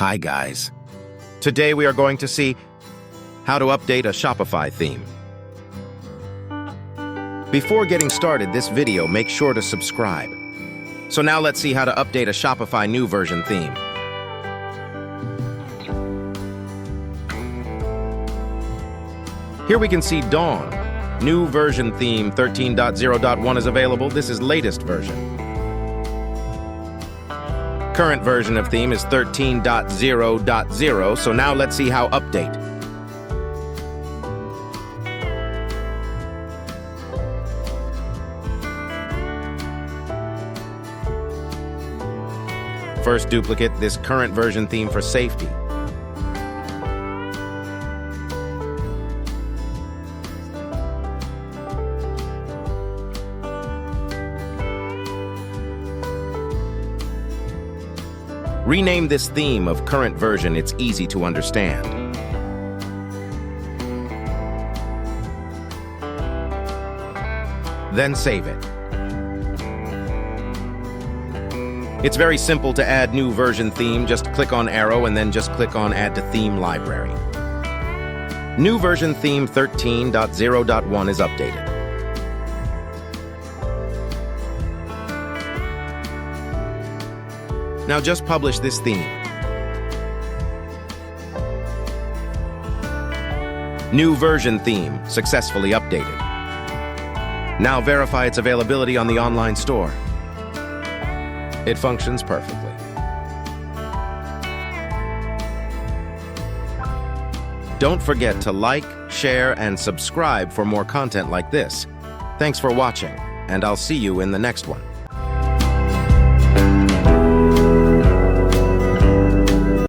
Hi guys. Today we are going to see how to update a Shopify theme. Before getting started this video, make sure to subscribe. So now let's see how to update a Shopify new version theme. Here we can see Dawn. New version theme 13.0.1 is available. This is latest version. Current version of theme is 13.0.0, so now let's see how update. First, duplicate this current version theme for safety. Rename this theme of current version. It's easy to understand. Then save it. It's very simple to add new version theme. Just click on arrow and then just click on Add to Theme Library. New version theme 13.0.1 is updated. Now just publish this theme. New version theme successfully updated. Now verify its availability on the online store. It functions perfectly. Don't forget to like, share, and subscribe for more content like this. Thanks for watching, and I'll see you in the next one.